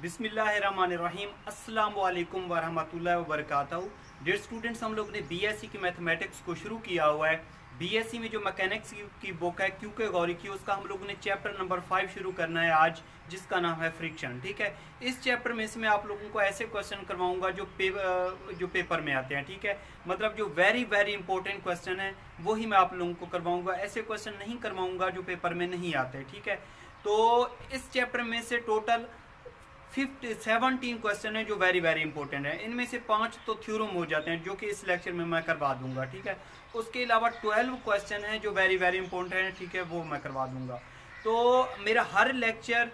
बिस्मिल्लाहिर्रहमानिर्रहीम अस्सलाम वालेकुम वरहमतुल्लाहि वबरकातुहू। डियर स्टूडेंट्स, हम लोग ने बीएससी की मैथमेटिक्स को शुरू किया हुआ है। बीएससी में जो मैकेनिक्स की बुक है क्यू के गौरी की, उसका हम लोगों ने चैप्टर नंबर 5 शुरू करना है आज, जिसका नाम है फ्रिक्शन। ठीक है, इस चैप्टर में से मैं आप लोगों को ऐसे क्वेश्चन करवाऊंगा जो पेपर में आते हैं। ठीक है, मतलब जो वेरी वेरी इंपॉर्टेंट क्वेश्चन है वही मैं आप लोगों को करवाऊंगा, ऐसे क्वेश्चन नहीं करवाऊंगा जो पेपर में नहीं आते। ठीक है, तो इस चैप्टर में से टोटल 17 क्वेश्चन है जो वेरी वेरी इंपॉर्टेंट है। इनमें से 5 तो थ्योरम हो जाते हैं जो कि इस लेक्चर में मैं करवा दूंगा। ठीक है, उसके अलावा 12 क्वेश्चन है जो वेरी वेरी इंपॉर्टेंट है। ठीक है, वो मैं करवा दूंगा। तो मेरा हर लेक्चर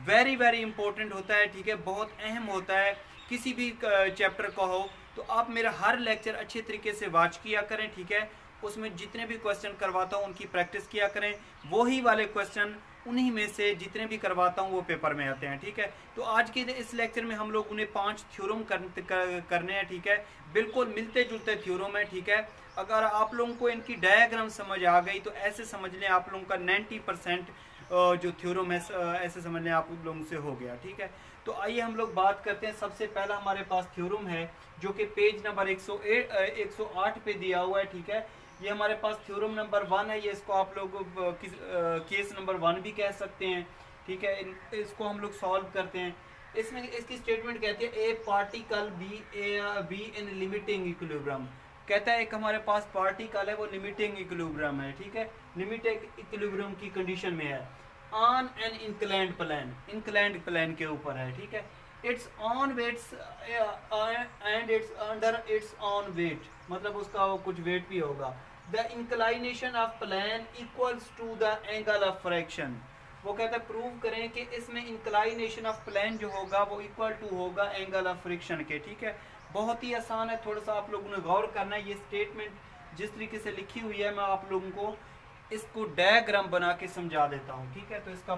वेरी वेरी इंपॉर्टेंट होता है। ठीक है, बहुत अहम होता है किसी भी चैप्टर का हो, तो आप मेरा हर लेक्चर अच्छे तरीके से वॉच किया करें। ठीक है, उसमें जितने भी क्वेश्चन करवाता हूँ उनकी प्रैक्टिस किया करें। वही वाले क्वेश्चन उन्हीं में से जितने भी करवाता हूँ वो पेपर में आते हैं। ठीक है, तो आज के इस लेक्चर में हम लोग उन्हें 5 थ्योरम करने हैं। ठीक है, बिल्कुल मिलते जुलते थ्योरम है। ठीक है, अगर आप लोगों को इनकी डायग्राम समझ आ गई तो ऐसे समझ लें आप लोगों का 90% जो थ्योरम है ऐसे समझ लें आप लोगों से हो गया। ठीक है, तो आइए हम लोग बात करते हैं। सबसे पहला हमारे पास थ्योरम है जो कि पेज नंबर 108 पे दिया हुआ है। ठीक है, ये हमारे पास थ्योरम नंबर 1 है। ये इसको आप लोग केस नंबर 1 भी कह सकते हैं। ठीक है, इसको हम लोग सॉल्व करते हैं। इसमें इसकी स्टेटमेंट कहती है ए particle be in limiting equilibrium. कहता है एक हमारे पास पार्टिकल है वो लिमिटिंग इक्विलिब्रियम है। ठीक है, लिमिटिंग इक्विलिब्रियम की कंडीशन में है ऑन एन इंक्लाइंड प्लेन के ऊपर है। ठीक है, it's on weights and it's under it's on weight, मतलब उसका वो कुछ वेट भी होगा। The inclination of plane equals to the angle of friction. वो कहता है प्रूव करें कि इसमें इंक्लाइनेशन ऑफ प्लेन जो होगा वो इक्वल टू होगा एंगल ऑफ फ्रिक्शन के। ठीक है, बहुत ही आसान है, थोड़ा सा आप लोगों ने गौर करना है। ये स्टेटमेंट जिस तरीके से लिखी हुई है मैं आप लोगों को इसको डायग्राम बना के समझा देता हूँ। ठीक है, तो इसका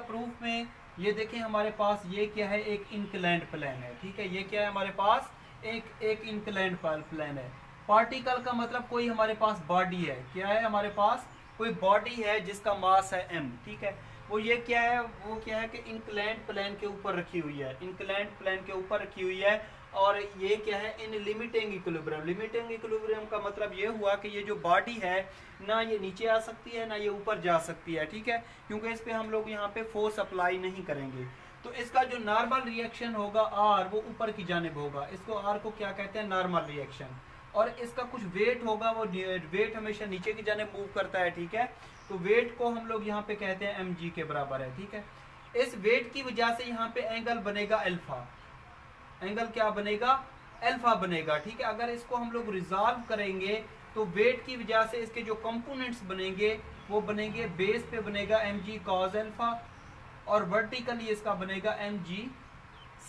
प्रूफ में ये देखें हमारे पास ये क्या है, एक इंक्लाइंड प्लेन है। ठीक है, ये क्या है हमारे पास एक इंक्लाइंड प्लेन है। पार्टिकल का मतलब कोई हमारे पास बॉडी है। क्या है हमारे पास कोई बॉडी है जिसका मास है m। ठीक है, वो ये क्या है, वो क्या है कि इंक्लाइंड प्लेन के ऊपर रखी हुई है, इंक्लाइंड प्लेन के ऊपर रखी हुई है। और ये क्या है इन लिमिटिंग इक्विलिब्रियम। लिमिटिंग इक्विलिब्रियम का मतलब ये हुआ कि ये जो बॉडी है ना ये नीचे आ सकती है ना ये ऊपर जा सकती है। ठीक है, क्योंकि इस पे हम लोग यहाँ पे फोर्स अप्लाई नहीं करेंगे। तो इसका जो नॉर्मल रिएक्शन होगा आर वो ऊपर की जानिब होगा। इसको आर को क्या कहते हैं, नॉर्मल रिएक्शन। और इसका कुछ वेट होगा, वो वेट हमेशा नीचे की जानिब मूव करता है। ठीक है, तो वेट को हम लोग यहाँ पे कहते हैं mg के बराबर है। ठीक है, इस वेट की वजह से यहाँ पे एंगल बनेगा अल्फा। एंगल क्या बनेगा, अल्फा बनेगा। ठीक है, अगर इसको हम लोग रिजॉल्व करेंगे तो वेट की वजह से इसके जो कंपोनेंट्स बनेंगे वो बनेंगे, बेस पे बनेगा mg cos अल्फा और वर्टिकली इसका बनेगा mg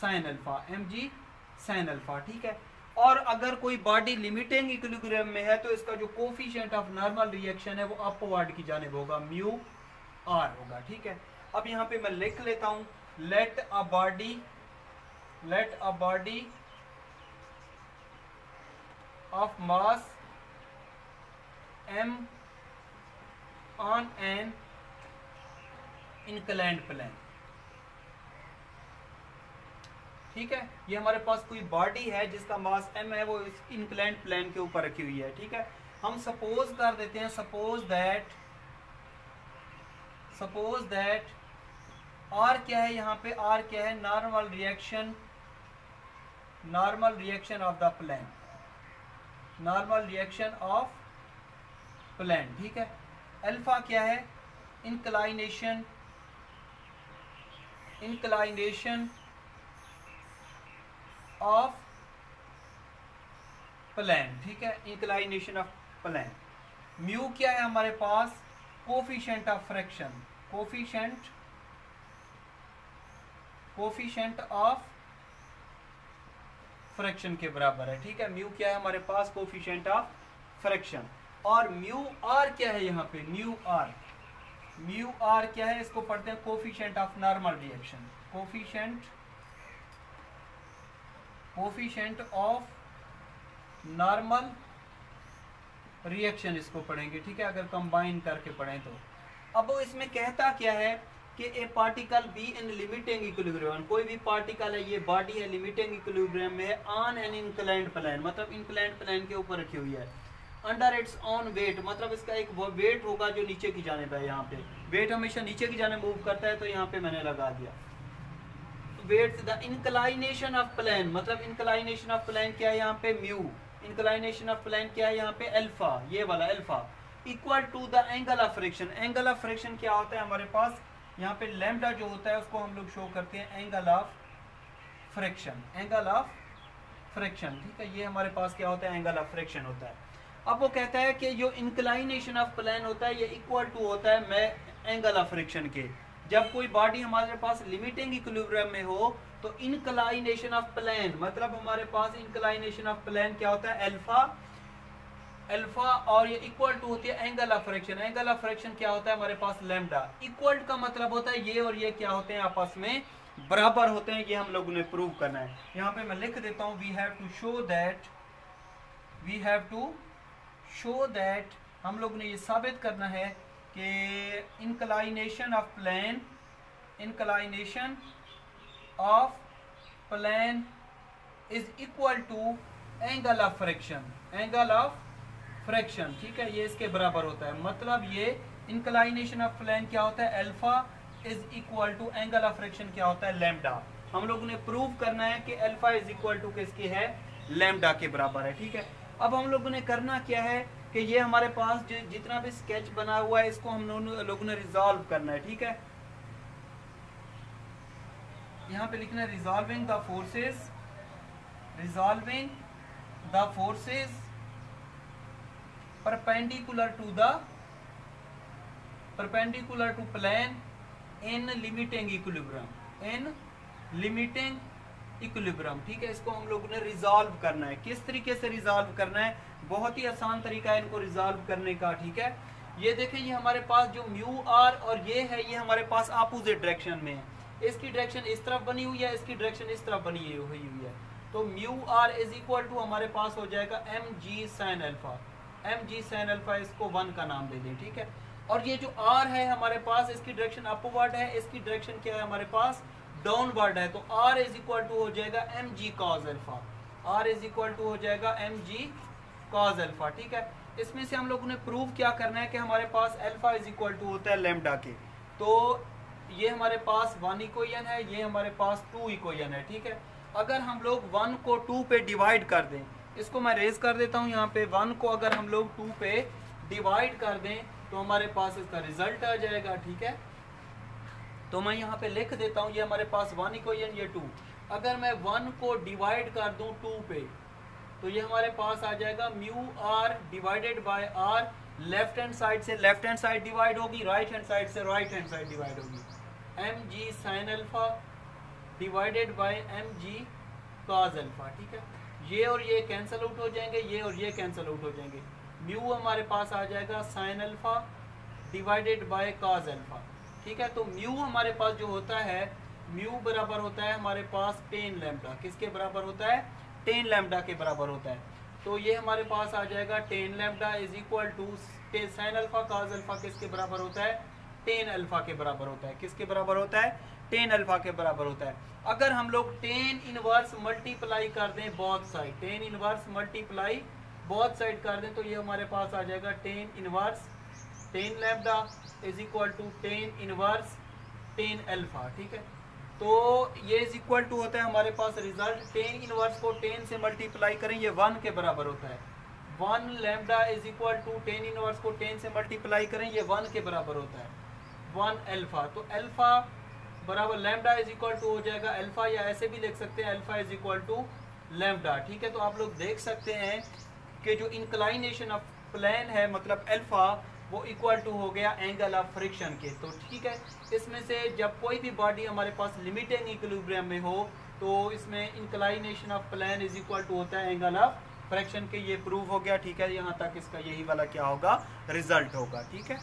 sin alpha, mg sin alpha. ठीक है, और अगर कोई बॉडी लिमिटिंग इक्विलिब्रियम में है तो इसका जो कोफिशिएंट ऑफ नॉर्मल रिएक्शन है वो अपवर्ड की जानिब होगा, म्यू आर होगा। ठीक है, अब यहाँ पे मैं लिख लेता हूँ let a body of mass m on an inclined plane. ठीक है, ये हमारे पास कोई बॉडी है जिसका मास m है, वो इस इंक्लाइंड प्लेन के ऊपर रखी हुई है। ठीक है, हम सपोज कर देते हैं, सपोज दैट r क्या है यहाँ पे, r क्या है, normal reaction of the plane, normal reaction of plane. ठीक है, अल्फा क्या है, इंक्लाइनेशन ऑफ प्लेन। ठीक है, इंक्लाइनेशन ऑफ प्लेन। म्यू क्या है हमारे पास, coefficient of fraction, coefficient of fraction के बराबर है। ठीक है, म्यू क्या है हमारे पास, कोफिशिएंट ऑफ फ्रैक्शन। और म्यू आर क्या है यहाँ पे, म्यू आर क्या है, इसको पढ़ते हैं coefficient of normal reaction, coefficient of normal reaction इसको पढ़ेंगे। ठीक है, अगर कंबाइन करके पढ़ें तो अब वो इसमें कहता क्या है कि ए particle be in limiting equilibrium, कोई भी पार्टिकल है, ये बॉडी है, लिमिटिंग इक्विलिब्रियम में ऑन एन इंक्लाइंड प्लेन, मतलब इंक्लाइंड प्लेन के ऊपर रखी हुई है, अंडर इट्स ऑन वेट, मतलब इसका एक वेट होगा जो नीचे की जानिब है, यहाँ पे वेट हमेशा नीचे की जानिब मूव करता है, तो यहाँ पे मैंने लगा दिया weight. The inclination of plane, मतलब इंक्लाइनेशन ऑफ प्लेन क्या है यहाँ पे म्यू, इंक्लाइनेशन ऑफ प्लेन क्या है यहाँ पे अल्फा, ये वाला alpha, equal to the angle of friction. Angle of friction क्या होता है हमारे पास, यहाँ पे लैम्डा जो होता है उसको हम लोग शो करते हैं angle of friction, angle of friction, ठीक है, ये हमारे पास क्या होता है, एंगल ऑफ फ्रिक्शन होता है। अब वो कहता है कि जो इंक्लाइनेशन ऑफ प्लेन होता है ये इक्वल टू होता है मैं एंगल ऑफ फ्रिक्शन के। जब कोई बॉडी हमारे पास लिमिटिंग इक्विलिब्रियम में हो तो इंक्लाइनेशन ऑफ प्लेन, मतलब हमारे पास इंक्लाइनेशन ऑफ प्लेन क्या होता है अल्फा, अल्फा, और ये इक्वल टू होती है angle of friction. Angle of friction क्या होता है हमारे पास लैम्डा। इक्वल का मतलब होता है ये और ये क्या होते हैं, आपस में बराबर होते हैं, ये हम लोगों ने प्रूव करना है। यहाँ पे मैं लिख देता हूँ we have to show that, हम लोग ने ये साबित करना है कि inclination of plane is equal to angle of friction, angle of friction, ठीक है, ये इसके बराबर होता है। मतलब ये इंक्लाइनेशन ऑफ प्लेन क्या होता है alpha is equal to angle of friction क्या होता है लैम्डा। हम लोगों ने प्रूव करना है कि अल्फा इज इक्वल टू किसके है, लैम्डा के बराबर है, ठीक है। अब हम लोगों ने करना क्या है कि ये हमारे पास जितना भी स्केच बना हुआ है इसको हम लोगों ने रिजॉल्व करना है, ठीक है। यहाँ पे लिखना है resolving the forces perpendicular to plane in limiting equilibrium, ठीक है। इसको हम लोगों ने रिजॉल्व करना है। किस तरीके से रिजॉल्व करना है, बहुत ही आसान तरीका है इनको रिजॉल्व करने का, ठीक है। ये देखें, ये हमारे पास जो म्यू आर और ये है, ये हमारे पास अपोजिट डायरेक्शन में है। इसकी डायरेक्शन इस तरफ बनी हुई है, इसकी डायरेक्शन इस तरफ बनी हुई है, तो mu R is equal to हमारे पास हो जाएगा एम जी साइन अल्फा, इसको 1 का नाम दे दें, ठीक है। और ये जो आर है हमारे पास, इसकी डायरेक्शन अपवर्ड है, इसकी डायरेक्शन क्या है हमारे पास डाउनवर्ड है, तो आर इज इक्वल टू हो जाएगा M G cos alpha, R is equal to हो जाएगा एम जी कॉज अल्फा, ठीक है। इसमें से हम लोगों ने प्रूव क्या करना है कि हमारे पास अल्फा इज इक्वल टू होता है लैम्डा के, तो ये हमारे पास 1 इक्वेशन है, ये हमारे पास 2 इक्वेशन है, ठीक है। अगर हम लोग 1 को 2 पे डिवाइड कर दें, इसको मैं रेज कर देता हूँ यहाँ पे, 1 को अगर हम लोग 2 पे डिवाइड कर दें तो हमारे पास इसका रिजल्ट आ जाएगा, ठीक है। तो मैं यहाँ पे लिख देता हूँ, ये हमारे पास 1 इक्वेशन, ये 2। अगर मैं 1 को डिवाइड कर दूँ 2 पे तो ये हमारे पास आ जाएगा mu R divided by R, left hand side से लेफ्ट हैंड साइड डिवाइड होगी, राइट हैंड साइड से राइट हैंड साइड डिवाइड होगी, M G sine alpha divided by M G cos alpha, ठीक है। ये और ये कैंसिल आउट हो जाएंगे, ये और ये कैंसिल आउट हो जाएंगे, म्यू हमारे पास आ जाएगा sign alpha divided bye cause alpha, ठीक है। तो म्यू हमारे पास जो होता है, म्यू बराबर होता है हमारे पास टेन लैम्डा, किसके बराबर होता है, टेन लैम्डा के बराबर होता है। तो ये हमारे पास आ जाएगा tan lambda is equal to sine alpha cos alpha किसके बराबर होता है, टेन अल्फा के बराबर होता है, किसके बराबर होता है, टेन अल्फा के बराबर होता है। अगर हम लोग टेन इनवर्स मल्टीप्लाई कर दें both side, tan inverse multiply both side कर दें तो ये हमारे पास आ जाएगा tan inverse tan lambda is equal to tan inverse tan alpha, ठीक है। तो ये इज इक्वल टू होता है हमारे पास रिजल्ट, टेन इनवर्स को 10 से मल्टीप्लाई करें ये 1 के बराबर होता है, 1 lambda is equal to tan inverse को 10 से मल्टीप्लाई करें ये 1 के बराबर होता है, 1 अल्फा। तो अल्फा बराबर लैम्डा इज इक्वल टू हो जाएगा अल्फा, या ऐसे भी लिख सकते हैं alpha is equal to lambda, ठीक है। तो आप लोग देख सकते हैं कि जो इंक्लाइनेशन ऑफ प्लेन है मतलब अल्फा वो इक्वल टू हो गया एंगल ऑफ फ्रिक्शन के। तो ठीक है, इसमें से जब कोई भी बॉडी हमारे पास लिमिटिंग इक्विलिब्रियम में हो तो इसमें inclination of plane is equal to होता है एंगल ऑफ फ्रिक्शन के। ये प्रूव हो गया, ठीक है। यहाँ तक इसका यही वाला क्या होगा, रिजल्ट होगा, ठीक है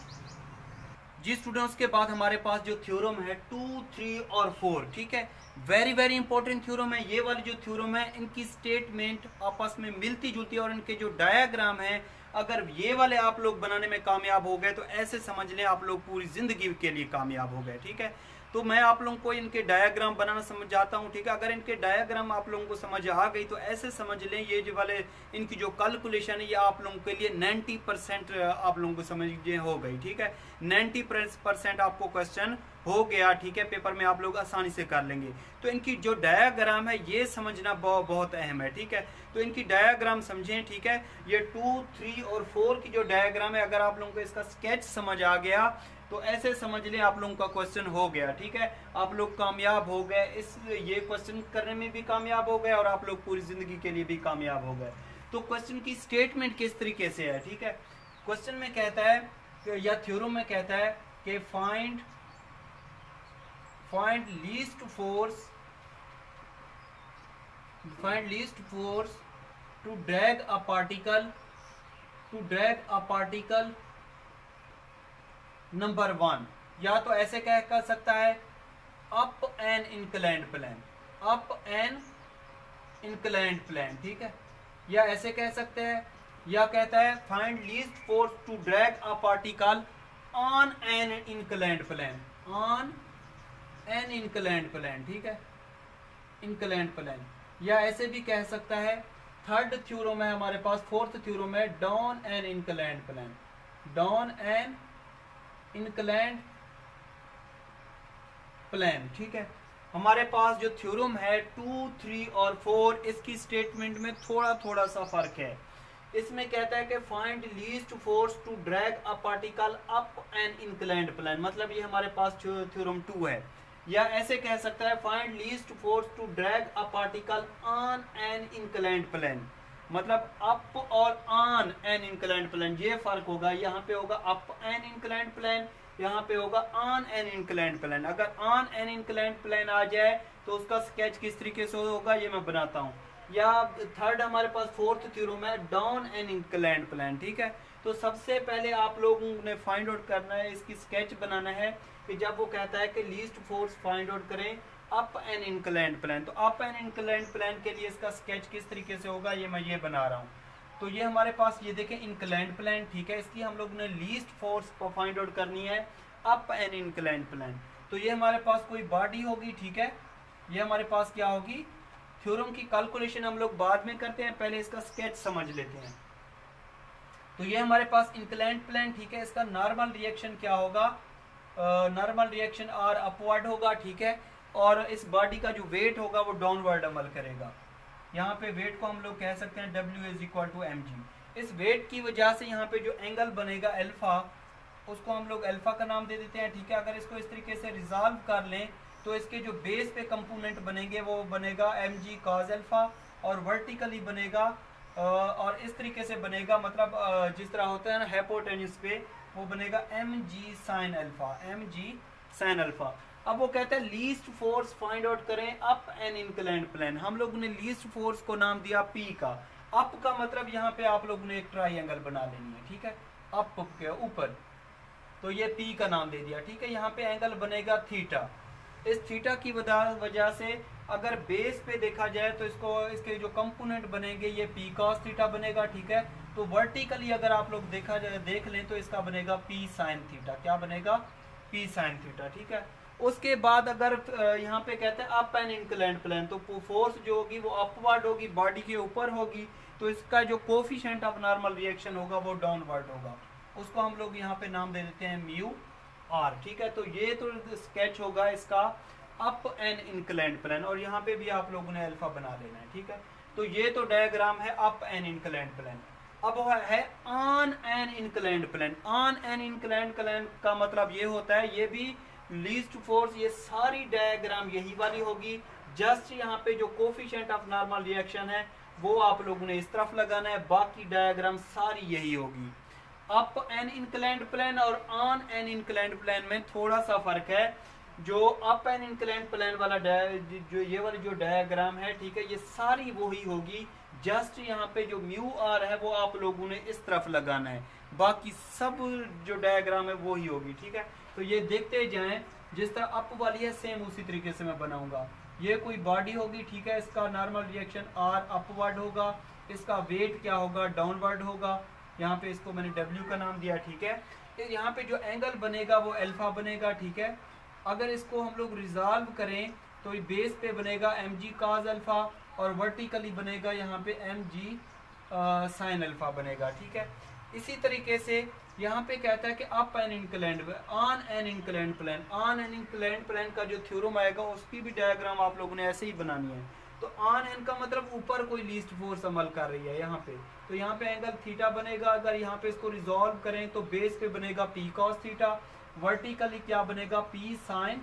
जी स्टूडेंट्स। के बाद हमारे पास जो थ्योरम है 2, 3 और 4, ठीक है, वेरी वेरी इंपॉर्टेंट थ्योरम है। ये वाली जो थ्योरम है इनकी स्टेटमेंट आपस में मिलती जुलती है और इनके जो डायग्राम है अगर ये वाले आप लोग बनाने में कामयाब हो गए तो ऐसे समझ लें आप लोग पूरी जिंदगी के लिए कामयाब हो गए। ठीक है, तो मैं आप लोगों को इनके डायग्राम बनाना समझाता हूँ। ठीक है, अगर इनके डायग्राम आप लोगों को समझ आ गई तो ऐसे समझ लें ये जो वाले इनकी जो कैलकुलेशन है ये आप लोगों के लिए 90% आप लोगों को समझ हो गई। ठीक है, 90% आपको क्वेश्चन हो गया। ठीक है, पेपर में आप लोग आसानी से कर लेंगे। तो इनकी जो डायग्राम है ये समझना बहुत अहम है। ठीक है, तो इनकी डायग्राम समझें। ठीक है, ये 2, 3 और 4 की जो डायग्राम है अगर आप लोगों को इसका स्केच समझ आ गया तो ऐसे समझ लें आप लोगों का क्वेश्चन हो गया। ठीक है, आप लोग कामयाब हो गए, इस ये क्वेश्चन करने में भी कामयाब हो गए और आप लोग पूरी जिंदगी के लिए भी कामयाब हो गए। तो क्वेश्चन की स्टेटमेंट किस तरीके से है। ठीक है, क्वेश्चन में कहता है या थ्योरम में कहता है कि find least force to drag a particle number 1, या तो ऐसे कह सकता है अप एन इंक्लाइंड प्लेन। ठीक है, या ऐसे कह सकते हैं, या कहता है find least force to drag a particle on an inclined plane, ठीक है, इंक्लाइंड प्लेन। या ऐसे भी कह सकता है, थर्ड थ्योरम है हमारे पास, फोर्थ थ्योरम है डाउन एन इंक्लाइंड प्लेन। ठीक है, हमारे पास जो थ्योरम है 2, 3 और 4 इसकी स्टेटमेंट में थोड़ा सा फर्क है। इसमें कहता है कि find least force to drag a particle up an inclined plane, मतलब ये हमारे पास थ्योरम 2 है। या ऐसे कह सकता है find least force to drag a particle on an inclined plane, मतलब अप और ऑन एन इंक्लाइंड प्लेन, ये फर्क होगा। यहाँ पे होगा अप एन इंक्लाइंड प्लेन, यहाँ पे होगा ऑन एन इंक्लाइंड प्लेन। अगर ऑन एन इंक्लाइंड प्लेन आ जाए तो उसका स्केच किस तरीके से होगा ये मैं बनाता हूँ। या थर्ड हमारे पास फोर्थ थ्योरम है डाउन एन इंक्लाइंड प्लेन। ठीक है, तो सबसे पहले आप लोगों ने फाइंड आउट करना है, इसकी स्केच बनाना है कि जब वो कहता है कि लीस्ट फोर्स फाइंड आउट करें अप एन इंक्लाइंड प्लेन, तो अप एन इंक्लाइंड प्लेन के लिए इसका स्केच किस तरीके से होगा ये मैं ये बना रहा हूँ। तो ये हमारे पास ये देखें इंक्लाइंड प्लेन। ठीक है, इसकी हम लोग ने लीस्ट फोर्स को फाइंड आउट करनी है अप एन इंक्लाइंड प्लेन। तो ये हमारे पास कोई बॉडी होगी। ठीक है, ये हमारे पास क्या होगी, थ्योरम की कैलकुलेशन हम लोग बाद में करते हैं, पहले इसका स्केच समझ लेते हैं। तो ये हमारे पास इंक्लाइंड प्लेन। ठीक है, इसका नॉर्मल रिएक्शन क्या होगा, नॉर्मल रिएक्शन आर अपवर्ड होगा। ठीक है, और इस बॉडी का जो वेट होगा वो डाउनवर्ड अमल करेगा। यहाँ पे वेट को हम लोग कह सकते हैं W=mg। इस वेट की वजह से यहाँ पे जो एंगल बनेगा अल्फा, उसको हम लोग अल्फा का नाम दे देते हैं। ठीक है, अगर इसको इस तरीके से रिजॉल्व कर लें तो इसके जो बेस पे कंपोनेंट बनेंगे वो बनेगा mg cos अल्फा, और वर्टिकली बनेगा और इस तरीके से बनेगा, मतलब जिस तरह होता है ना हाइपोटेन्यूज पे, वो बनेगा mg sin अल्फा। अब वो कहता है लीस्ट फोर्स फाइंड आउट करें अप एन इंक्लाइंड प्लेन। हम लोगों ने लीस्ट फोर्स को नाम दिया P का। अप का मतलब यहाँ पे आप लोगों ने एक ट्राइंगल बना लेनी है। ठीक है, अप के ऊपर, तो ये P का नाम दे दिया। ठीक है, यहाँ पे एंगल बनेगा थीटा। इस थीटा की वजह से अगर बेस पे देखा जाए तो इसके जो कंपोनेंट बनेंगे ये P cos थीटा बनेगा। ठीक है, तो वर्टिकली अगर आप लोग देख लें तो इसका बनेगा P sin थीटा। क्या बनेगा, P sin थीटा। ठीक है, उसके बाद अगर यहाँ पे कहते हैं अप एन इंक्लाइंड प्लेन, तो फोर्स जो होगी वो अपवर्ड होगी, बॉडी के ऊपर होगी, तो इसका जो कोफिशिएंट ऑफ नॉर्मल रिएक्शन होगा वो डाउनवर्ड होगा। उसको हम लोग यहाँ पे नाम दे देते हैं म्यू आर। ठीक है, तो ये तो स्केच होगा इसका अप एन इंक्लाइंड प्लेन, और यहाँ पे भी आप लोगों ने अल्फा बना लेना है। ठीक है, तो ये तो डायग्राम है अप एन इंक्लाइंड प्लेन। अब है on an inclined plane. On an inclined plane का मतलब ये होता है, ये भी लीस्ट फोर्स, ये सारी डायग्राम यही वाली होगी, जस्ट यहाँ पे जो कोफिशिएंट ऑफ नॉर्मल रिएक्शन है वो आप लोगों ने इस तरफ लगाना है, बाकी डायग्राम सारी यही होगी। अप एन इंक्लाइंड प्लेन और ऑन एन इंक्लाइंड प्लेन में थोड़ा सा फर्क है। जो अप एन इंक्लाइंड प्लेन वाला जो ये वाली जो डायग्राम है, ठीक है, ये सारी वही होगी, जस्ट यहाँ पे जो म्यू आर है वो आप लोगों ने इस तरफ लगाना है, बाकी सब जो डायग्राम है वो ही होगी। ठीक है, तो ये देखते जाएं, जिस तरह अप वाली है सेम उसी तरीके से मैं बनाऊंगा। ये कोई बॉडी होगी। ठीक है, इसका नॉर्मल रिएक्शन आर अपवर्ड होगा, इसका वेट क्या होगा, डाउनवर्ड होगा, यहाँ पे इसको मैंने W का नाम दिया, ठीक है। यहाँ पे जो एंगल बनेगा वो अल्फा बनेगा, ठीक है। अगर इसको हम लोग रिजॉल्व करें तो बेस पे बनेगा mg cos अल्फा और वर्टिकली बनेगा यहाँ पे mg sin अल्फा बनेगा, ठीक है। इसी तरीके से यहाँ पे कहता है कि up an inclined on an inclined plane, on an inclined plane का जो थ्योरम आएगा उसकी भी डायग्राम आप लोगों ने ऐसे ही बनानी है। तो ऑन एन का मतलब ऊपर कोई लीस्ट फोर्स अमल कर रही है यहाँ पे, तो यहाँ पे एंगल थीटा बनेगा। अगर यहाँ पे इसको रिजॉल्व करें तो बेस पे बनेगा p cos थीटा, वर्टिकली क्या बनेगा p sin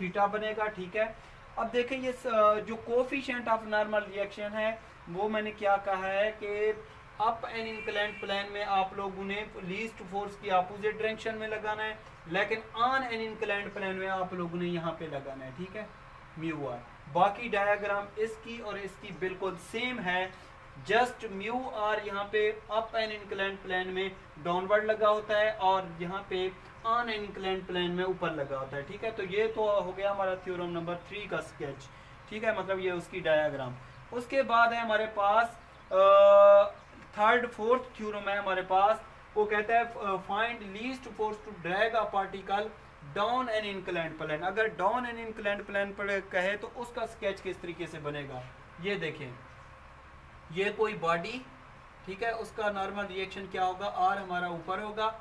थीटा बनेगा, ठीक है। अब देखें ये जो कोफिशिएंट ऑफ नॉर्मल रिएक्शन है वो मैंने क्या कहा है कि अप एन इंक्लाइंड प्लेन में आप लोगों ने लीस्ट फोर्स की अपोजिट डायरेक्शन में लगाना है, लेकिन ऑन एन इंक्लाइंड प्लेन में आप लोगों ने यहाँ पे लगाना है, ठीक है, म्यू आर। बाकी डायग्राम इसकी और इसकी बिल्कुल सेम है, जस्ट म्यू आर यहाँ पे अप एन इंक्लाइंड प्लेन में डाउनवर्ड लगा होता है और यहाँ पे ऑन एन इंक्लाइंड प्लेन में ऊपर लगा होता है, ठीक है। तो ये तो हो गया हमारा थ्योरम नंबर 3 का स्केच, ठीक है, मतलब ये उसकी डायग्राम। उसके बाद है हमारे पास थर्ड फोर्थ थ्योरम है हमारे पास, वो कहता है find least force to drag a particle down an inclined plane. अगर डाउन एन इंक्लाइंड प्लेन पर कहे तो उसका स्केच किस तरीके से बनेगा, ये देखें, ये कोई बॉडी, ठीक है, उसका नॉर्मल रिएक्शन क्या होगा, आर हमारा ऊपर होगा,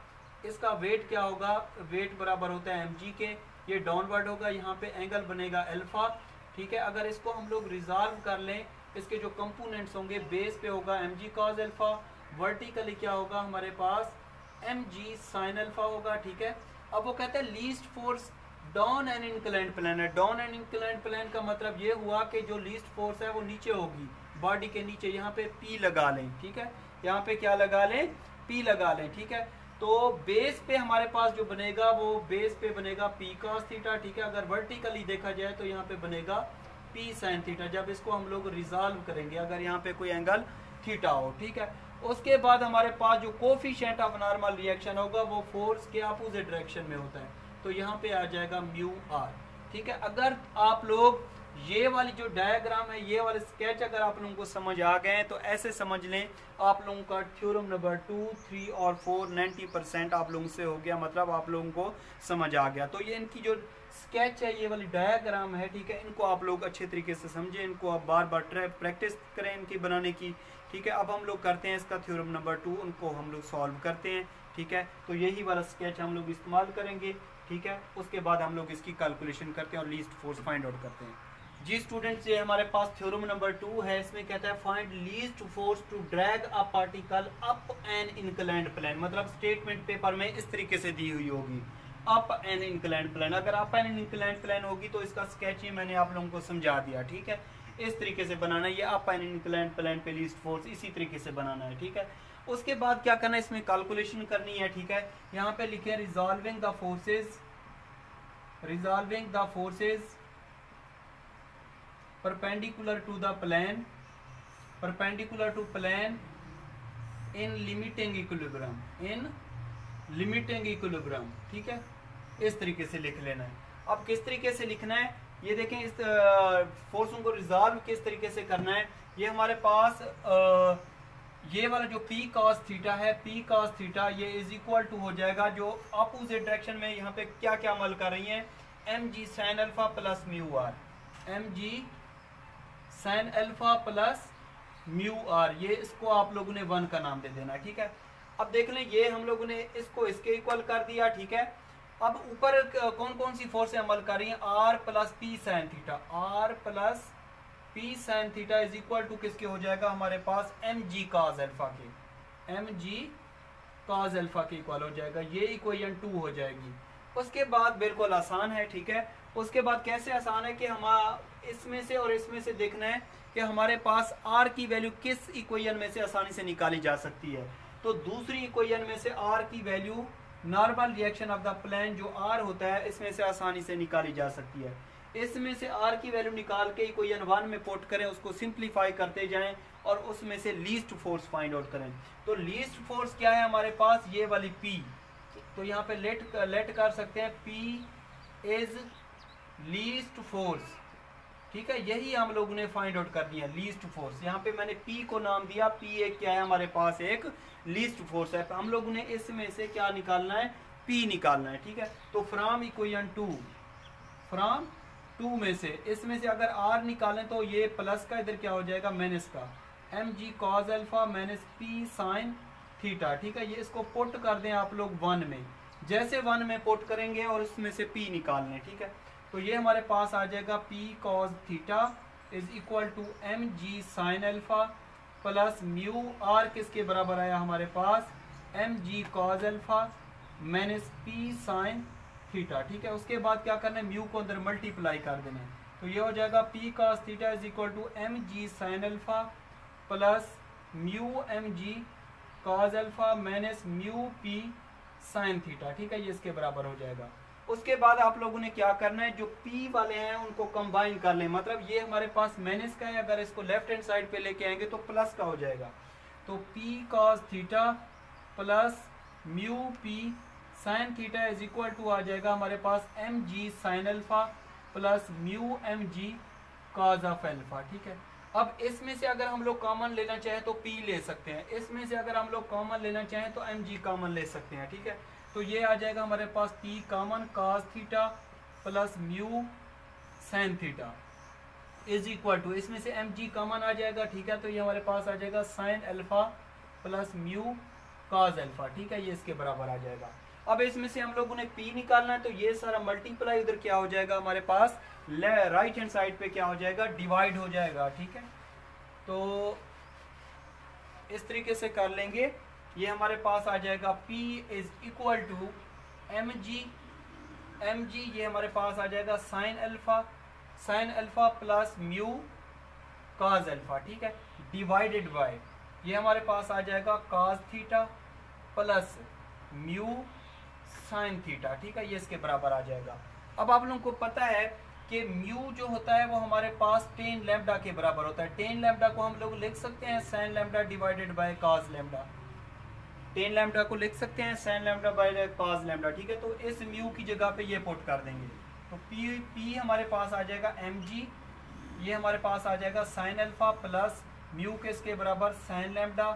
इसका वेट क्या होगा, वेट बराबर होता है mg के, ये डाउनवर्ड होगा, यहाँ पे एंगल बनेगा अल्फा, ठीक है। अगर इसको हम लोग रिजॉल्व कर लें, इसके जो कंपोनेंट्स होंगे, बेस पे होगा mg cos अल्फा, वर्टिकली क्या होगा हमारे पास mg sin अल्फा होगा, ठीक है। अब वो कहते हैं least force down an inclined plane है। डाउन एन इंक्लाइंड प्लेन का मतलब ये हुआ कि जो लीस्ट फोर्स है वो नीचे होगी, बॉडी के नीचे, यहाँ पे P लगा लें, ठीक है, यहाँ पे क्या लगा लें, P लगा लें, ठीक है। तो बेस पे हमारे पास जो बनेगा वो बेस पे बनेगा p cos थीटा, ठीक है। अगर वर्टिकली देखा जाए तो यहाँ पे बनेगा p sin थीटा, जब इसको हम लोग रिजॉल्व करेंगे अगर यहाँ पे कोई एंगल थीटा हो, ठीक है। उसके बाद हमारे पास जो कोफिशिएंट ऑफ नॉर्मल रिएक्शन होगा वो फोर्स के अपोजिट डायरेक्शन में होता है, तो यहाँ पे आ जाएगा म्यू आर, ठीक है। अगर आप लोग ये वाली जो डायग्राम है, ये वाले स्केच अगर आप लोगों को समझ आ गए तो ऐसे समझ लें आप लोगों का थ्योरम नंबर 2, 3 और 4 90% आप लोगों से हो गया, मतलब आप लोगों को समझ आ गया। तो ये इनकी जो स्केच है, ये वाली डायग्राम है, ठीक है, इनको आप लोग अच्छे तरीके से समझें, इनको आप बार बार प्रैक्टिस करें इनकी बनाने की, ठीक है। अब हम लोग करते हैं इसका थ्योरम नंबर 2, उनको हम लोग सॉल्व करते हैं, ठीक है। तो यही वाला स्केच हम लोग इस्तेमाल करेंगे, ठीक है। उसके बाद हम लोग इसकी कैलकुलेशन करते हैं और लीस्ट फोर्स फाइंड आउट करते हैं। जी स्टूडेंट्स, ये हमारे पास थ्योरम नंबर 2 है, इसमें कहता है find least force to drag a particle up an inclined plane. मतलब स्टेटमेंट पेपर में इस तरीके से दी हुई होगी, अप एन इंक्लाइंड प्लेन। अगर अप एन इंक्लाइंड प्लेन होगी तो इसका स्केच ही मैंने आप लोगों को समझा दिया, ठीक है। इस तरीके से बनाना है, ये अप एन इंक्लाइंड प्लेन पे लीस्ट फोर्स इसी तरीके से बनाना है, ठीक है। उसके बाद क्या करना है, इसमें कैलकुलेशन करनी है, ठीक है। यहाँ पे लिखे resolving the forces, resolving the forces perpendicular to the plane, perpendicular to plane in limiting equilibrium, in limiting equilibrium, ठीक है। इस तरीके से लिख लेना है। अब किस तरीके से लिखना है ये देखें, इस फोर्सों को रिजॉल्व किस तरीके से करना है। ये हमारे पास ये वाला जो p cos थीटा है, p cos थीटा, ये इज इक्वल टू हो जाएगा जो अपोजिट डायरेक्शन में यहाँ पे क्या क्या अमल कर रही है, mg sin alpha plus mu R, mg sin alpha plus mu R, ये इसको आप लोगों ने 1 का नाम दे देना, ठीक है। अब देख लें, ये हम लोगों ने इसको इसके इक्वल कर दिया, ठीक है। अब ऊपर कौन कौन सी फोर्सें अमल कर रही हैं, r plus P sine theta, r plus P sine theta is equal to किसके हो जाएगा हमारे पास, mg cos अल्फा के, mg cos अल्फा के इक्वल हो जाएगा, ये इक्वेशन 2 हो जाएगी। उसके बाद बिल्कुल आसान है, ठीक है। उसके बाद कैसे आसान है कि हम इसमें से और इसमें से देखना है कि हमारे पास r की वैल्यू किस इक्वेशन में से आसानी से निकाली जा सकती है। तो दूसरी इक्वेशन में से r की value normal reaction of the plane जो r होता है इसमें से आसानी से निकाली जा सकती है। इसमें से r की वैल्यू निकाल के इक्वेशन 1 में पुट करें, उसको सिंप्लीफाई करते जाएं और उसमें से लीस्ट फोर्स फाइंड आउट करें। तो लीस्ट फोर्स क्या है हमारे पास, ये वाली p, तो यहाँ पे लेट कर सकते हैं p इज लीस्ट फोर्स, ठीक है, यही हम लोगों ने फाइंड आउट कर दिया लीस्ट फोर्स। यहाँ पे मैंने P को नाम दिया, P एक क्या है हमारे पास, एक लीस्ट फोर्स है। हम लोगों ने इसमें से क्या निकालना है, P निकालना है। ठीक है, तो from equation two, from two में से, इसमें से अगर R निकालें तो ये प्लस का इधर क्या हो जाएगा, माइनस का, mg cos alpha minus P sin theta. ठीक है, ये इसको पुट कर दें आप लोग 1 में, जैसे 1 में पुट करेंगे और इसमें से P निकाल लें। ठीक है, तो ये हमारे पास आ जाएगा P cos theta is equal to mg sin alpha plus mu, R किसके बराबर आया हमारे पास, mg cos alpha minus P sin theta. ठीक है, उसके बाद क्या करना है, म्यू को अंदर मल्टीप्लाई कर देना है, तो ये हो जाएगा P cos theta is equal to mg sin alpha plus mu mg cos alpha minus mu P sin theta. ठीक है, ये इसके बराबर हो जाएगा। उसके बाद आप लोगों ने क्या करना है, जो P वाले हैं उनको कंबाइन कर लें, मतलब ये हमारे पास माइनस का है, अगर इसको लेफ्ट हैंड साइड पे लेके आएंगे तो प्लस का हो जाएगा। तो P cos theta plus mu P sin theta is equal to आ जाएगा हमारे पास mg sin alpha plus mu mg cos of alpha. ठीक है, अब इसमें से अगर हम लोग कॉमन लेना चाहें तो P ले सकते हैं, इसमें से अगर हम लोग कॉमन लेना चाहें तो mg कॉमन ले सकते हैं। ठीक है, तो ये आ जाएगा हमारे पास P common cos theta plus mu sin theta is equal to, इसमें से mg कॉमन आ जाएगा। ठीक है, तो ये हमारे पास आ जाएगा sin alpha plus mu cos alpha. ठीक है, ये इसके बराबर आ जाएगा। अब इसमें से हम लोगों ने P निकालना है, तो ये सारा मल्टीप्लाई उधर क्या हो जाएगा हमारे पास, राइट हैंड साइड पे क्या हो जाएगा, डिवाइड हो जाएगा। ठीक है, तो इस तरीके से कर लेंगे, ये हमारे पास आ जाएगा P is equal to mg ये हमारे पास आ जाएगा sin alpha plus mu cos alpha. ठीक है, डिवाइडेड बाय ये हमारे पास आ जाएगा cos theta plus mu sin theta. ठीक है, ये इसके बराबर आ जाएगा। अब आप लोगों को पता है कि म्यू जो होता है वो हमारे पास tan लैम्डा के बराबर होता है। tan लैम्डा को हम लोग लिख सकते हैं sin lambda divided bye cos lambda, tan lambda को लिख सकते हैं sin lambda by cos lambda. ठीक है, तो इस म्यू की जगह पे ये पुट कर देंगे, तो P हमारे पास आ जाएगा mg, ये हमारे पास आ जाएगा sin अल्फा प्लस म्यू किसके बराबर, sin lambda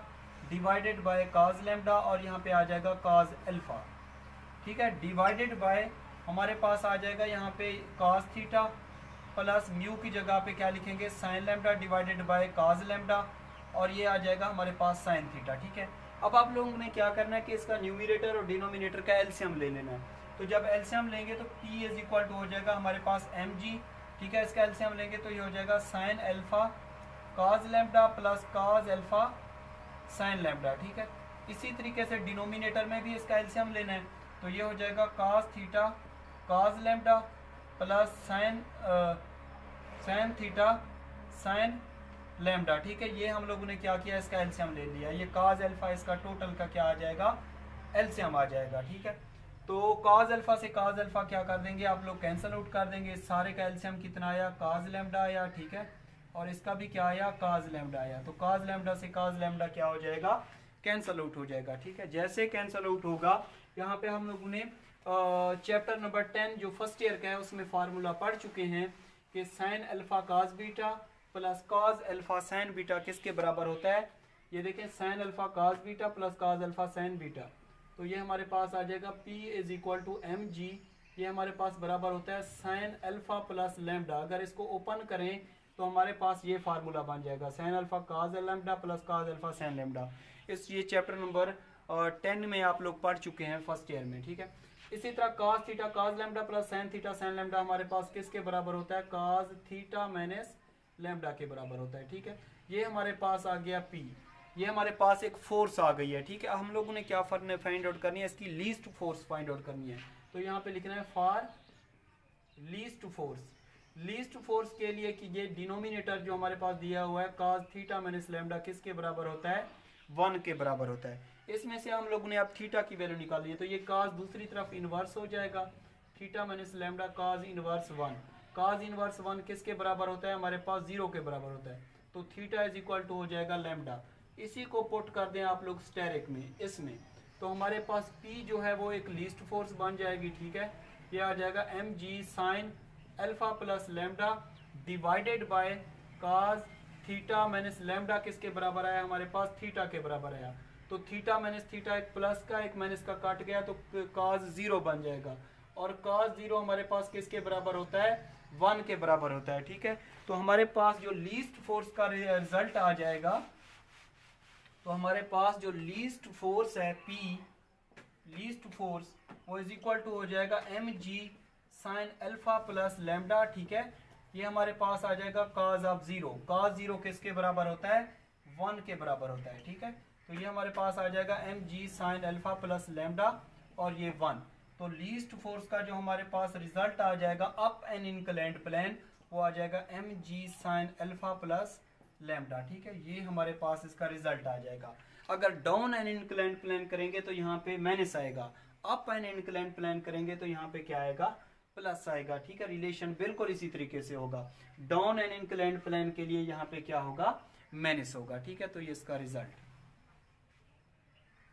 divided bye cos lambda, और यहाँ पे आ जाएगा cos अल्फा। ठीक है, डिवाइडेड बाय हमारे पास आ जाएगा यहाँ पे cos थीटा प्लस म्यू की जगह पे क्या लिखेंगे, sin lambda divided bye cos lambda, और ये आ जाएगा हमारे पास sin थीटा। ठीक है, अब आप लोगों ने क्या करना है कि इसका न्यूमरेटर और डिनोमिनेटर का एलसीएम ले लेना है। तो जब एलसीएम लेंगे तो P इज इक्वल टू हो जाएगा हमारे पास mg। ठीक है, इसका एलसीएम लेंगे तो ये हो जाएगा sin alpha cos lambda plus cos alpha sin lambda. ठीक है, इसी तरीके से डिनोमिनेटर में भी इसका एलसीएम लेना है, तो ये हो जाएगा cos theta cos lambda plus sin theta sin lambda. ठीक है, ये हम लोगों ने क्या किया, इसका एलसीएम ले लिया, ये cos अल्फा इसका टोटल का क्या आ जाएगा, एलसीएम आ जाएगा। ठीक है, तो cos अल्फा से cos अल्फा क्या कर देंगे आप लोग, कैंसिल आउट कर देंगे, सारे का एलसीएम कितना आया, cos लैम्डा आया। ठीक है, और इसका भी क्या आया, cos लैम्डा आया, तो cos लैम्डा से cos लैम्डा क्या हो जाएगा, कैंसिल आउट हो जाएगा। ठीक है, जैसे कैंसिल आउट होगा, यहाँ पे हम लोगों ने चैप्टर नंबर 10 जो फर्स्ट ईयर का है उसमें फार्मूला पढ़ चुके हैं कि sin alpha cos beta plus cos alpha sin beta किसके बराबर होता है, ये देखें sin alpha cos beta plus cos alpha sin beta, तो ये हमारे पास आ जाएगा P is equal to mg, ये हमारे पास बराबर होता है sin अल्फा प्लस लैम्डा। अगर इसको ओपन करें तो हमारे पास ये फार्मूला बन जाएगा sin alpha cos lambda plus cos alpha sin lambda. ये चैप्टर नंबर 10 में आप लोग पढ़ चुके हैं फर्स्ट ईयर में। ठीक है, इसी तरह cos theta cos lambda plus sin theta sin lambda हमारे पास किसके बराबर होता है, cos थीटा माइनस लैम्डा के बराबर होता है। ठीक है, ये हमारे पास आ गया P, ये हमारे पास एक फोर्स आ गई है। ठीक है, हम लोगों ने क्या फाइंड आउट करनी है, इसकी लीस्ट फोर्स फाइंड आउट करनी है, तो यहाँ पे लिखना है for least force. Least force के लिए कि ये डिनोमिनेटर जो हमारे पास दिया हुआ है cos थीटा माइनस लैम्डा किसके बराबर होता है, 1 के बराबर होता है। इसमें से हम लोगों ने अब थीटा की वैल्यू निकाली है, तो ये cos दूसरी तरफ इनवर्स हो जाएगा, theta minus lambda cos inverse 1, cos inverse 1 किसके बराबर होता है, हमारे पास 0 के बराबर होता है, तो थीटा इज इक्वल टू हो जाएगा लैम्डा। इसी को पुट कर दें आप लोग स्टेरिक में, इसमें तो हमारे पास P जो है वो एक लीस्ट फोर्स बन जाएगी। ठीक है, ये आ जाएगा mg sin alpha plus lambda divided bye cos theta minus lambda किसके बराबर आया हमारे पास, थीटा के बराबर आया। तो थीटा माइनस थीटा एक प्लस का एक माइनस का काट गया तो cos 0 बन जाएगा, और cos 0 हमारे पास किसके बराबर होता है, 1 के बराबर होता है। ठीक है, तो हमारे पास जो लीस्ट फोर्स का रिजल्ट आ जाएगा, तो हमारे पास जो लीस्ट फोर्स है P, लीस्ट फोर्स, वो इज इक्वल टू हो जाएगा mg sine alpha plus lambda. ठीक है, ये हमारे पास आ जाएगा cos ऑफ 0। cos 0 किसके बराबर होता है, 1 के बराबर होता है। ठीक है, तो ये हमारे पास आ जाएगा mg sine alpha plus lambda और ये 1। तो लीस्ट फोर्स का जो हमारे पास रिजल्ट आ जाएगा अप एन इंक्लाइंड प्लेन, वो आ जाएगा mg sine alpha plus lambda. ठीक है, ये हमारे पास इसका रिजल्ट आ जाएगा। अगर डाउन एन इंक्लाइंड प्लेन करेंगे तो यहाँ पे माइनस आएगा, अप एन इंक्लाइंड प्लेन करेंगे तो यहाँ पे क्या आएगा, प्लस आएगा। ठीक है, रिलेशन बिल्कुल इसी तरीके से होगा। डाउन एन इंक्लाइंड प्लेन के लिए यहाँ पे क्या होगा, माइनस होगा। ठीक है, तो ये इसका रिजल्ट।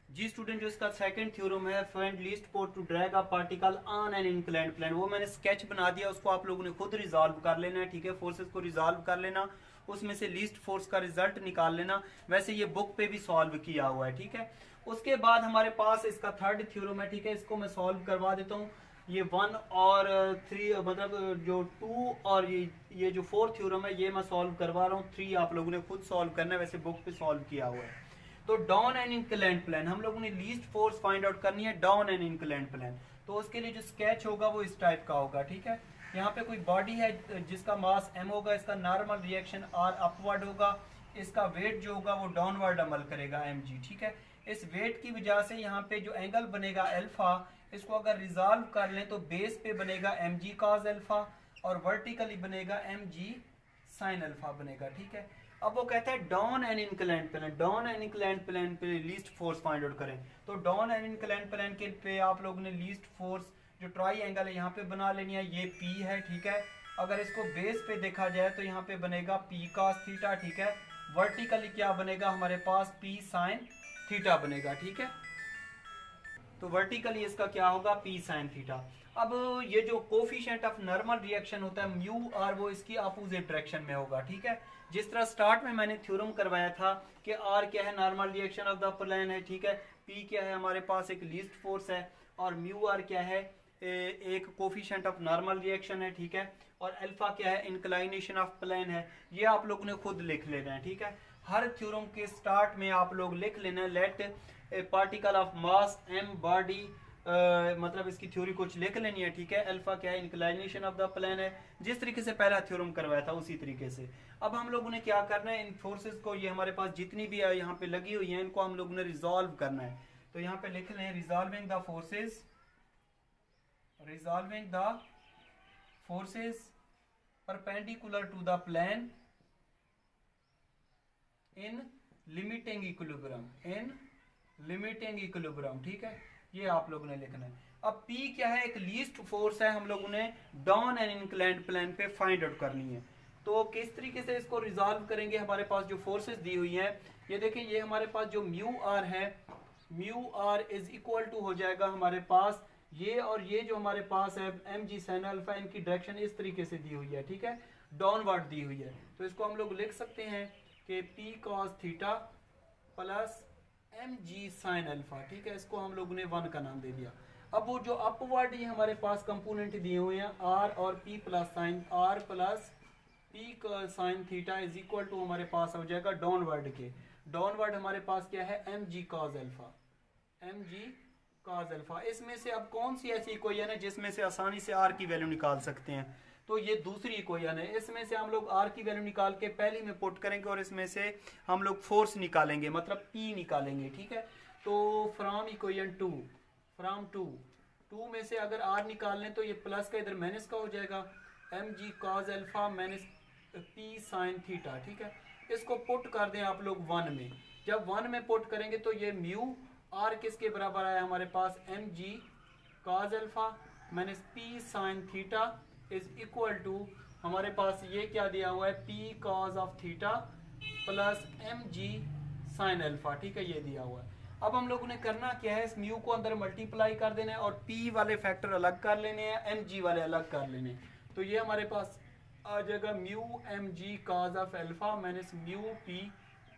जी स्टूडेंट, जो इसका सेकंड थ्योरम है, find least force to drag a particle on an inclined plane, वो मैंने स्केच बना दिया, उसको आप लोगों ने खुद रिजॉल्व कर लेना है। ठीक है, फोर्सेस को रिजॉल्व कर लेना, उसमें से लीस्ट फोर्स का रिजल्ट निकाल लेना। वैसे ये बुक पे भी सॉल्व किया हुआ है। ठीक है, उसके बाद हमारे पास इसका थर्ड थ्योरम है। ठीक है, इसको मैं सॉल्व करवा देता हूँ। ये 1 और 3 मतलब जो 2 और ये जो 4 थ्योरम है ये मैं सॉल्व करवा रहा हूँ। 3 आप लोगों ने खुद सॉल्व करना है, वैसे बुक पे सॉल्व किया हुआ है। तो डाउन एन इंक्लाइंड प्लेन हम लोगों ने लीस्ट फोर्स फाइंड आउट करनी है, डाउन एन इंक्लाइंड प्लेन। तो उसके लिए जो स्केच होगा वो इस टाइप का होगा। ठीक है, यहाँ पे कोई बॉडी है जिसका मास m होगा, इसका नॉर्मल रिएक्शन r अपवर्ड होगा, इसका वेट जो होगा वो डाउनवर्ड अमल करेगा mg। ठीक है, इस वेट की वजह से यहाँ पे जो एंगल बनेगा अल्फा, इसको अगर रिजॉल्व कर लें तो बेस पे बनेगा mg cos अल्फा और वर्टिकली बनेगा mg sin अल्फा बनेगा। ठीक है, अब वो कहता है down an inclined plane, down an inclined plane पे लीस्ट फोर्स फाइंड आउट करें। तो डाउन एन इंक्लाइंड प्लेन के पे आप लोगों ने लीस्ट फोर्स जो ट्राई एंगल है यहाँ पे बना लेनी है, ये P है। ठीक है, अगर इसको बेस पे देखा जाए तो यहाँ पे बनेगा P cos थीटा। ठीक है, वर्टिकली क्या बनेगा हमारे पास, P sin थीटा बनेगा। ठीक है, तो वर्टिकली इसका क्या होगा, P sin थीटा। अब ये जो कोफिशिएंट ऑफ नॉर्मल रिएक्शन होता है म्यू आर, वो इसकी अपोजिट डायरेक्शन में होगा। ठीक है, जिस तरह स्टार्ट में मैंने थ्योरम करवाया था कि आर क्या है, normal reaction of the plane है। ठीक है, पी क्या है, हमारे पास एक लीस्ट फोर्स है, और म्यू आर क्या है, एक कोफिशिएंट ऑफ नॉर्मल रिएक्शन है। ठीक है, और अल्फा क्या है, इंक्लाइनेशन ऑफ प्लेन है। ये आप लोगों ने खुद लिख लेना है। ठीक है, हर थ्योरम के स्टार्ट में आप लोग लिख लेना, let a particle of mass m body, मतलब इसकी थ्योरी कुछ लिख लेनी है। ठीक है, अल्फा क्या है, इंक्लाइनेशन ऑफ द प्लेन है, जिस तरीके से पहला थ्योरम करवाया था उसी तरीके से। अब हम लोगों ने क्या करना है, इन फोर्सेस को, ये हमारे पास जितनी भी यहाँ पे लगी हुई है, इनको हम लोगों ने रिजॉल्व करना है। तो यहाँ पे लिख लें, resolving the forces, resolving the forces perpendicular to the plane in limiting equilibrium, in limiting equilibrium. ठीक है, ये आप लोगों ने लिखना है। अब P क्या है, एक लीस्ट फोर्स है, हम लोगों ने डाउन एन इंक्लाइंड प्लेन पे फाइंड आउट करनी है। तो किस तरीके से इसको रिजॉल्व करेंगे, हमारे पास जो फोर्सेस दी हुई हैं, ये देखें, ये हमारे पास जो म्यू आर है, mu R is equal to हो जाएगा हमारे पास ये, और ये जो हमारे पास है mg sin अल्फा, इनकी डायरेक्शन इस तरीके से दी हुई है। ठीक है, डाउनवर्ड दी हुई है। तो इसको हम लोग लिख सकते हैं कि P cos theta plus mg sin alpha. ठीक है, इसको हम लोगों ने 1 का नाम दे दिया। अब वो जो अपवर्ड ये हमारे पास कंपोनेंट दिए हुए हैं, r और p plus sine, r plus p sine theta is equal to हमारे पास हो जाएगा डाउनवर्ड के, डाउनवर्ड हमारे पास क्या है, mg cos alpha, mg cos alpha. इसमें से अब कौन सी ऐसी इक्वेशन है जिसमें से आसानी से r की वैल्यू निकाल सकते हैं, तो ये दूसरी इक्वेशन है। इसमें से हम लोग r की वैल्यू निकाल के पहली में पुट करेंगे, और इसमें से हम लोग फोर्स निकालेंगे, मतलब P निकालेंगे। ठीक है, तो फ्रॉम इक्वेशन 2, फ्रॉम 2 में से अगर r निकाल लें तो ये प्लस का इधर माइनस का हो जाएगा, mg cos alpha minus P sin theta. ठीक है, इसको पुट कर दें आप लोग 1 में। जब 1 में पुट करेंगे तो ये म्यू r किसके बराबर आया हमारे पास, mg cos alpha minus P sin theta is equal to हमारे पास ये क्या दिया हुआ है, P cos of theta plus mg sin alpha. ठीक है, ये दिया हुआ है। अब हम लोगों ने करना क्या है, इस म्यू को अंदर मल्टीप्लाई कर देना है, और P वाले फैक्टर अलग कर लेने हैं, mg वाले अलग कर लेने हैं। तो ये हमारे पास आ जाएगा mu M G cos of alpha minus mu P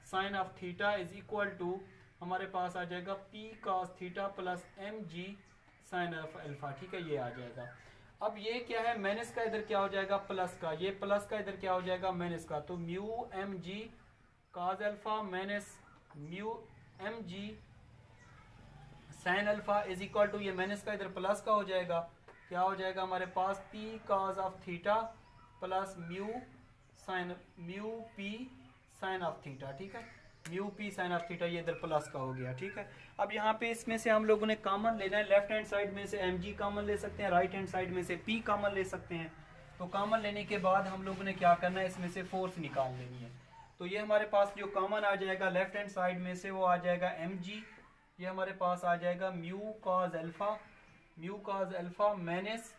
sine of theta is equal to हमारे पास आ जाएगा P cos theta plus M G sine of alpha. ठीक है, ये आ जाएगा। अब ये क्या है, माइनस का इधर क्या हो जाएगा प्लस का, ये प्लस का इधर क्या हो जाएगा माइनस का। तो mu M G cos alpha minus mu M G sine alpha is equal to, ये माइनस का इधर प्लस का हो जाएगा, क्या हो जाएगा हमारे पास P cos of theta plus mu P sine of theta. ठीक है, mu P sine of theta, ये इधर प्लस का हो गया। ठीक है, अब यहाँ पे इसमें से हम लोगों ने कॉमन लेना है, लेफ्ट हैंड साइड में से एम जी कॉमन ले सकते हैं, राइट हैंड साइड में से पी कॉमन ले सकते हैं। तो कॉमन लेने के बाद हम लोगों ने क्या करना है, इसमें से फोर्स निकाल लेनी है। तो ये हमारे पास जो कॉमन आ जाएगा लेफ्ट हैंड साइड में से वो आ जाएगा एम जी, ये हमारे पास आ जाएगा mu cos alpha minus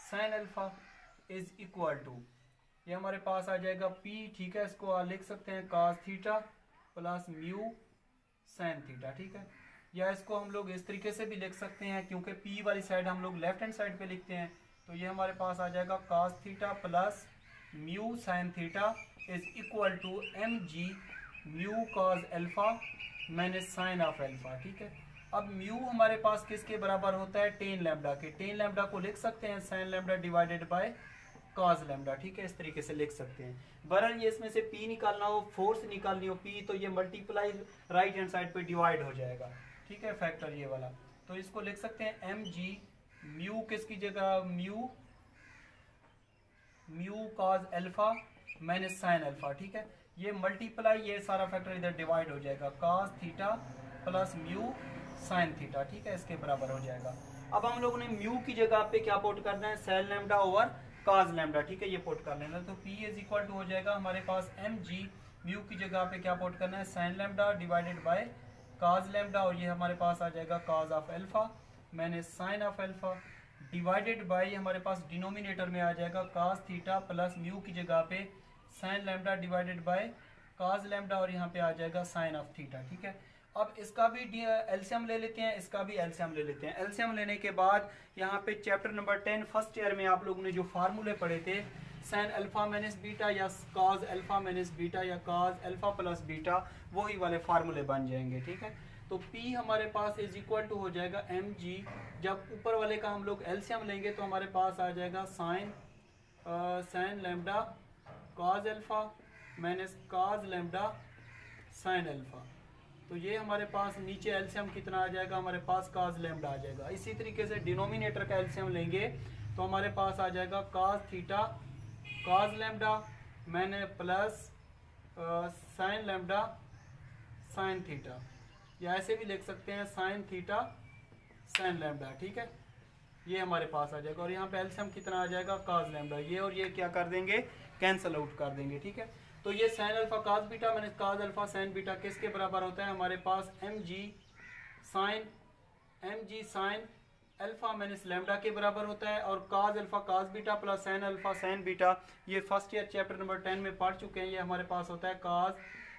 sine alpha is equal to, ये हमारे पास आ जाएगा पी। ठीक है, इसको लिख सकते हैं cos theta plus mu sine theta. ठीक है, या इसको हम लोग इस तरीके से भी लिख सकते हैं, क्योंकि पी वाली साइड हम लोग लेफ्ट हैंड साइड पे लिखते हैं। तो ये हमारे पास आ जाएगा cos theta plus mu sine theta is equal to M G mu cos alpha minus sine of alpha. ठीक है, अब म्यू हमारे पास किसके बराबर होता है, टेन लैम्डा के। टेन लैम्डा को लिख सकते हैं sign lambda divided by cos lambda. ठीक है, इस तरीके से लिख सकते हैं। बहरहाल ये इसमें से पी निकालना हो, फोर्स निकालनी हो पी, तो ये मल्टीप्लाई राइट हैंड साइड पे डिवाइड हो जाएगा। ठीक है, फैक्टर ये वाला, तो इसको लिख सकते हैं एम जी म्यू किसकी जगह, mu cos alpha minus sine alpha. ठीक है, ये मल्टीप्लाई ये सारा फैक्टर इधर डिवाइड हो जाएगा, cos theta plus mu sine theta. ठीक है, इसके बराबर हो जाएगा। अब हम लोगों ने म्यू की जगह पे क्या पुट करना है, sine lambda over cos lambda. ठीक है, ये पुट कर लेना। तो पी इज इक्वल टू हो जाएगा हमारे पास एम जी, म्यू की जगह पे क्या पुट करना है, sine lambda divided by cos lambda, और ये हमारे पास आ जाएगा cos of alpha minus sine of alpha divided by हमारे पास डिनोमिनेटर में आ जाएगा कॉस थीटा प्लस म्यू की जगह पे sign lambda divided by cos lambda, और यहाँ पे आ जाएगा साइन ऑफ थीटा। ठीक है, अब इसका भी एलसीएम ले लेते हैं, इसका भी एलसीएम ले लेते हैं। एलसीएम लेने के बाद यहाँ पे चैप्टर नंबर 10 फर्स्ट ईयर में आप लोगों ने जो फार्मूले पढ़े थे, साइन अल्फा माइनस बीटा या कॉस अल्फा माइनस बीटा या कॉस अल्फा प्लस बीटा, वही वाले फार्मूले बन जाएंगे। ठीक है, तो P हमारे पास इज इक्वल टू हो जाएगा एम जी, जब ऊपर वाले का हम लोग एलसीएम लेंगे तो हमारे पास आ जाएगा sign lambda cos alpha minus cos lambda sine alpha. तो ये हमारे पास नीचे एलसीएम कितना आ जाएगा, हमारे पास कॉस लैम्डा आ जाएगा। इसी तरीके से डिनोमिनेटर का एलसीएम लेंगे तो हमारे पास आ जाएगा कॉस थीटा कॉस लैम्डा मैंने plus sign lambda sine theta, या ऐसे भी लिख सकते हैं साइन थीटा साइन लैम्डा। ठीक है, ये हमारे पास आ जाएगा, और यहाँ पे एलसीएम कितना आ जाएगा कॉस लैम्डा। ये और ये क्या कर देंगे, कैंसिल आउट कर देंगे। ठीक है, तो ये साइन अल्फा कॉस बीटा मैंने कॉस अल्फा साइन बीटा किसके बराबर होता है, हमारे पास M G sine alpha minus lambda के बराबर होता है, और cos alpha cos beta plus sine alpha sine beta, ये फर्स्ट ईयर चैप्टर नंबर 10 में पढ़ चुके हैं। ये हमारे पास होता है कॉस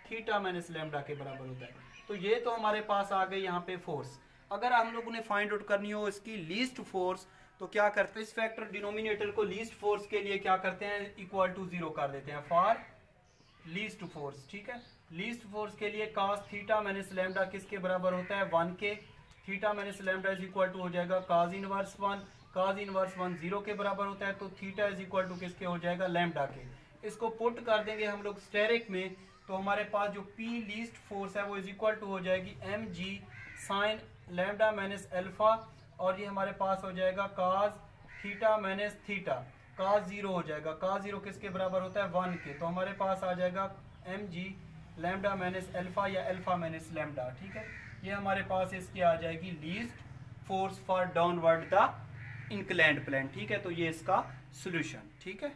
थीटा माइनस लैम्डा के बराबर होता है। तो ये तो हमारे पास आ गई यहाँ पे फोर्स। अगर हम लोगों ने फाइंड आउट करनी हो इसकी लीस्ट फोर्स, तो क्या करते हैं, इस फैक्टर डिनोमिनेटर को लीस्ट फोर्स के लिए क्या करते हैं, इक्वल टू 0 कर देते हैं फॉर लीस्ट फोर्स। ठीक है, लीस्ट फोर्स के लिए cos थीटा माइनस लैम्डा किसके बराबर होता है, 1 के। Theta minus lambda is equal to हो जाएगा cos इनवर्स 1, cos इनवर्स 1 0 के बराबर होता है, तो थीटा इज इक्वल टू किसके हो जाएगा, लैम्डा के। इसको पुट कर देंगे हम लोग स्टेरिक में, तो हमारे पास जो P लीस्ट फोर्स है वो इज इक्वल टू हो जाएगी M G sine lambda minus alpha, और ये हमारे पास हो जाएगा cos theta minus theta, cos 0 हो जाएगा। cos 0 किसके बराबर होता है, 1 के। तो हमारे पास आ जाएगा M G lambda minus alpha या अल्फा माइनस लैम्डा। ठीक है, ये हमारे पास इसकी आ जाएगी least force for downward the inclined plane. ठीक है, तो ये इसका सोल्यूशन। ठीक है।